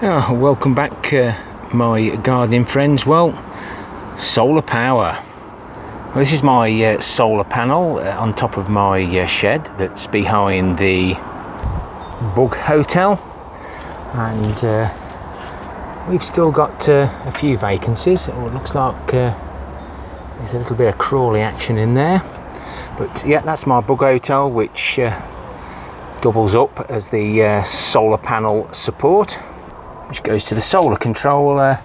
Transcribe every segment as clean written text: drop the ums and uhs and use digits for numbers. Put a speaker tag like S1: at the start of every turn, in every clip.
S1: Welcome back, my gardening friends. Well, solar power. Well, this is my solar panel on top of my shed that's behind the Bug Hotel, and we've still got a few vacancies. It looks like there's a little bit of crawly action in there, but yeah, that's my Bug Hotel, which doubles up as the solar panel support, which goes to the solar controller,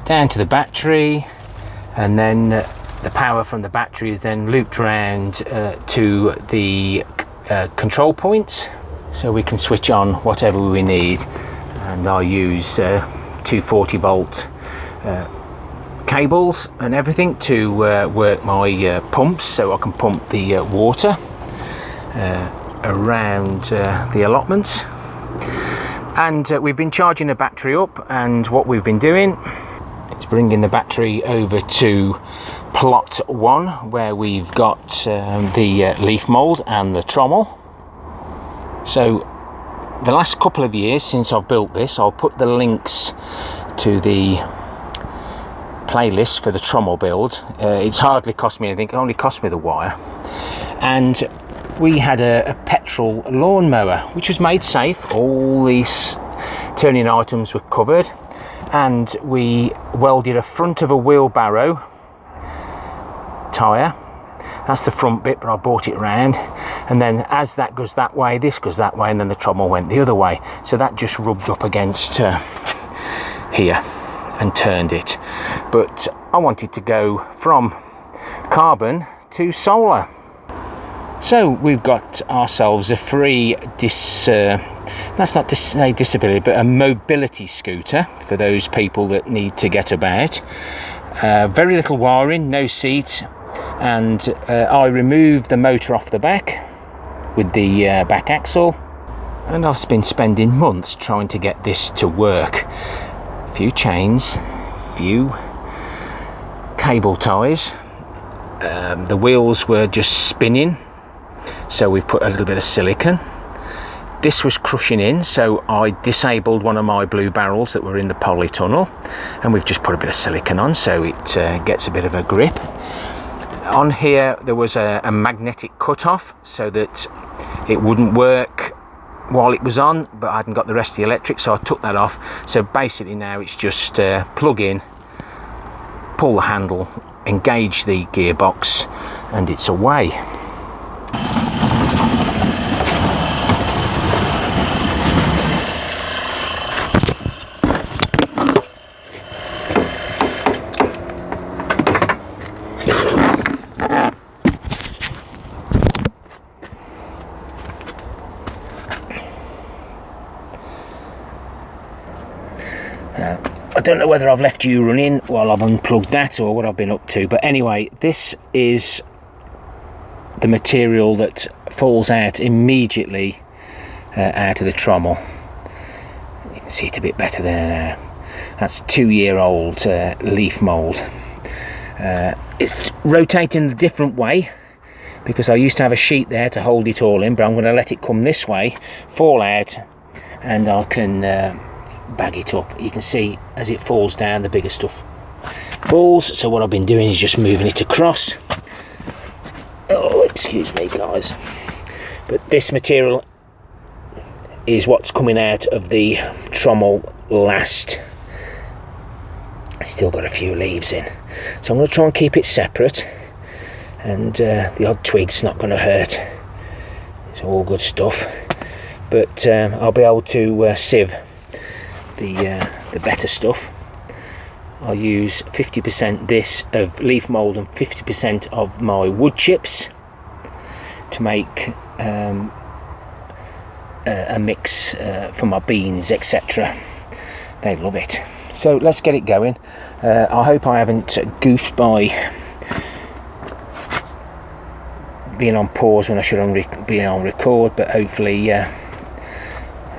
S1: down to the battery, and then the power from the battery is then looped around to the control points, so we can switch on whatever we need. And I use 240 volt cables and everything to work my pumps, so I can pump the water around the allotments. And we've been charging the battery up, and what we've been doing is bringing the battery over to plot 1, where we've got the leaf mould and the trommel. So the last couple of years since I've built this, I'll put the links to the playlist for the trommel build. It's hardly cost me anything, it only cost me the wire. And we had a petrol lawnmower, which was made safe. All these turning items were covered, and we welded a front of a wheelbarrow tyre. That's the front bit, but I brought it round, and then as that goes that way, this goes that way, and then the trommel went the other way, so that just rubbed up against here and turned it. But I wanted to go from carbon to solar. So we've got ourselves a free that's not to say disability, but a mobility scooter for those people that need to get about. Very little wiring, no seat, and I removed the motor off the back with the back axle, and I've been spending months trying to get this to work. A few chains, few cable ties, the wheels were just spinning, so we've put a little bit of silicone. This was crushing in, so I disabled one of my blue barrels that were in the polytunnel, and we've just put a bit of silicone on so it gets a bit of a grip. On here there was a magnetic cut-off so that it wouldn't work while it was on, but I hadn't got the rest of the electric, so I took that off. So basically now it's just plug in, pull the handle, engage the gearbox, and it's away. I don't know whether I've left you running while I've unplugged that or what I've been up to, but anyway, this is the material that falls out immediately out of the trommel. You can see it a bit better there now. That's 2-year-old leaf mould. It's rotating the different way because I used to have a sheet there to hold it all in, but I'm going to let it come this way, fall out, and I can bag it up. You can see as it falls down, the bigger stuff falls. So what I've been doing is just moving it across. Oh, excuse me guys, but this material is what's coming out of the trommel last. Still got a few leaves in, so I'm going to try and keep it separate, and the odd twig's not going to hurt. It's all good stuff, but I'll be able to sieve the better stuff. I'll use 50% this of leaf mould and 50% of my wood chips to make a mix for my beans, etc. They love it. So let's get it going. I hope I haven't goofed by being on pause when I should be on record, but hopefully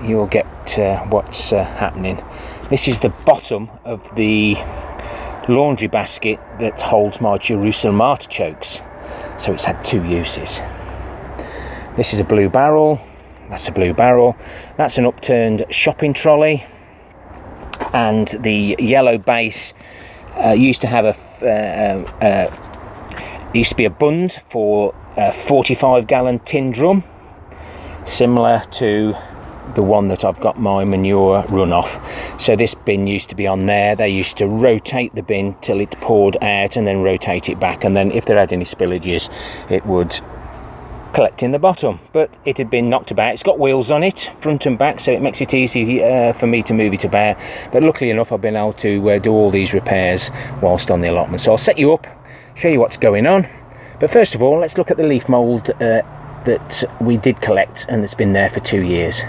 S1: you'll get what's happening. This is the bottom of the laundry basket that holds my Jerusalem artichokes, so it's had 2 uses. This is a blue barrel, that's a blue barrel. That's an upturned shopping trolley, and the yellow base used to have used to be a bund for a 45-gallon tin drum, similar to the one that I've got my manure runoff. So this bin used to be on there. They used to rotate the bin till it poured out and then rotate it back, and then if there had any spillages it would collect in the bottom. But it had been knocked about. It's got wheels on it, front and back, so it makes it easy for me to move it about. But luckily enough, I've been able to do all these repairs whilst on the allotment. So I'll set you up, show you what's going on. But first of all, let's look at the leaf mould that we did collect and it's been there for 2 years.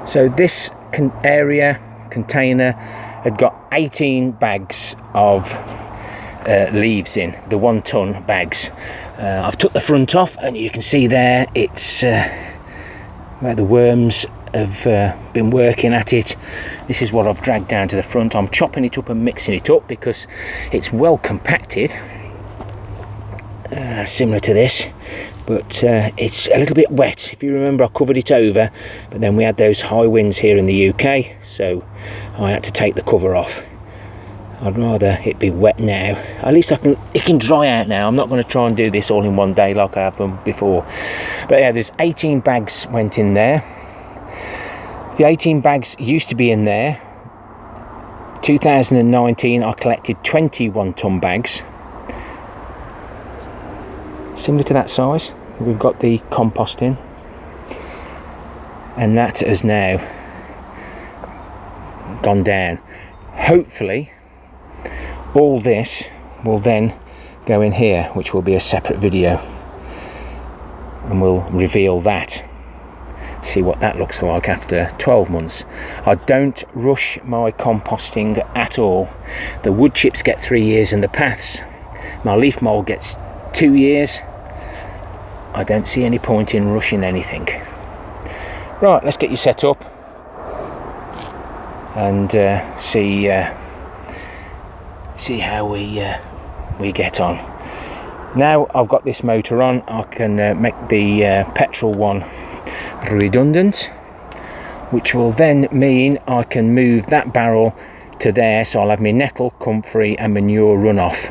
S1: So this container had got 18 bags of leaves in, the 1 ton bags. I've took the front off and you can see there it's where the worms have been working at it. This is what I've dragged down to the front. I'm chopping it up and mixing it up because it's well compacted, similar to this, but it's a little bit wet. If you remember, I covered it over, but then we had those high winds here in the UK, so I had to take the cover off. I'd rather it be wet now. At least it can dry out now. I'm not going to try and do this all in one day like I have done before. But yeah, there's 18 bags went in there. The 18 bags used to be in there. 2019 I collected 21 ton bags, similar to that size. We've got the compost in, and that has now gone down. Hopefully all this will then go in here, which will be a separate video, and we'll reveal that, see what that looks like after 12 months. I don't rush my composting at all. The wood chips get 3 years and the paths. My leaf mould gets 2 years. I don't see any point in rushing anything. Right, let's get you set up and see how we get on. Now I've got this motor on, I can make the petrol one redundant, which will then mean I can move that barrel to there, so I'll have my nettle, comfrey and manure runoff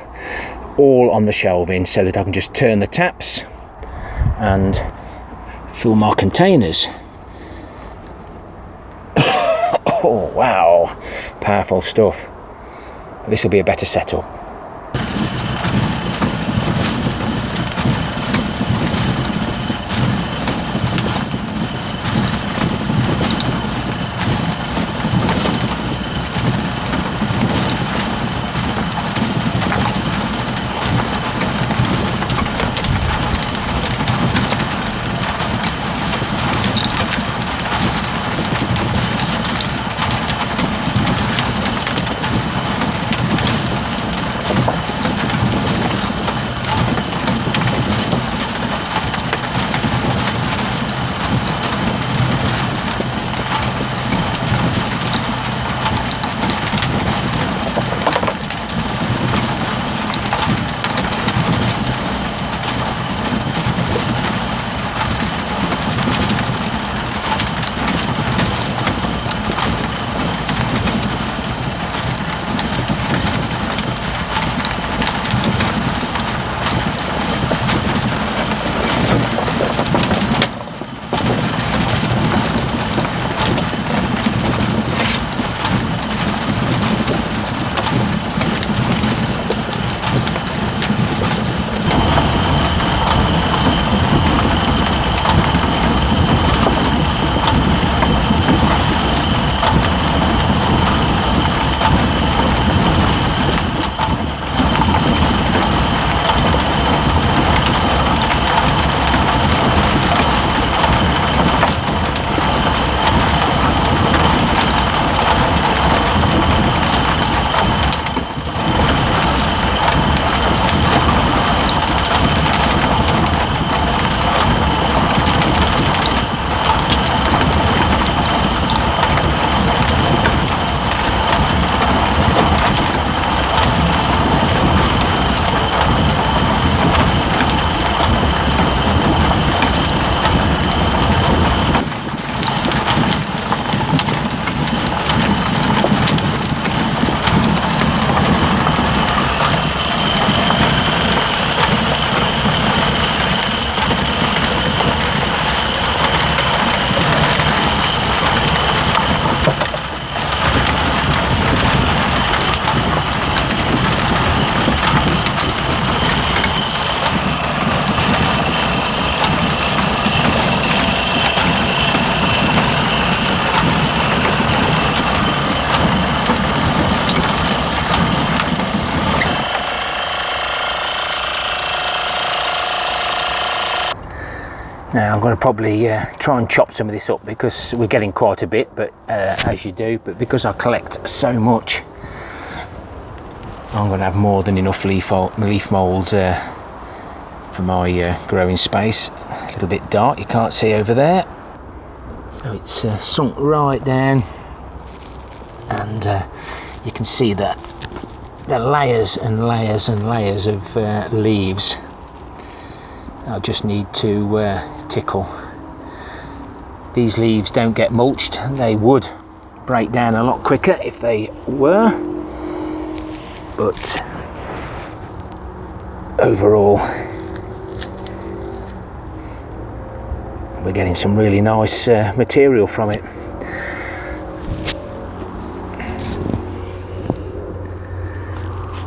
S1: all on the shelving, so that I can just turn the taps and fill my containers. Oh wow, powerful stuff. This will be a better setup. Now I'm going to probably try and chop some of this up because we're getting quite a bit, but as you do, but because I collect so much, I'm going to have more than enough leaf mould for my growing space. A little bit dark, you can't see over there, so it's sunk right down, and you can see that the layers and layers and layers of leaves. I just need to tickle. These leaves don't get mulched. They would break down a lot quicker if they were, but overall we're getting some really nice material from it.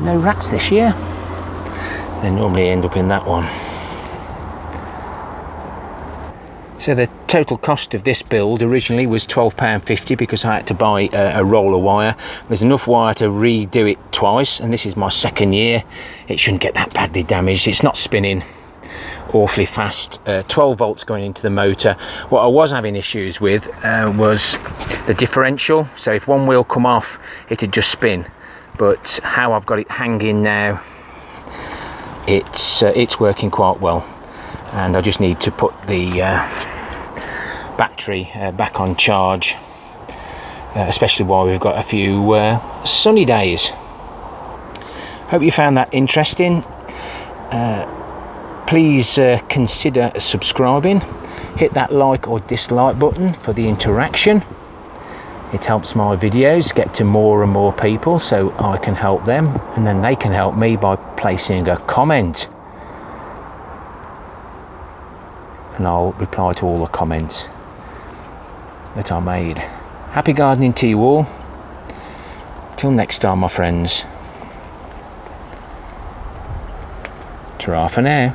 S1: No rats this year. They normally end up in that one. So the total cost of this build originally was £12.50 because I had to buy a roll of wire. There's enough wire to redo it twice, and this is my second year. It shouldn't get that badly damaged. It's not spinning awfully fast. 12 volts going into the motor. What I was having issues with was the differential. So if one wheel come off, it'd just spin. But how I've got it hanging now, it's working quite well. And I just need to put the battery back on charge, especially while we've got a few sunny days. Hope you found that interesting. Please consider subscribing. Hit that like or dislike button for the interaction. It helps my videos get to more and more people, so I can help them, and then they can help me by placing a comment, and I'll reply to all the comments that are made. Happy gardening to you all. Till next time, my friends. Ta-ra for now.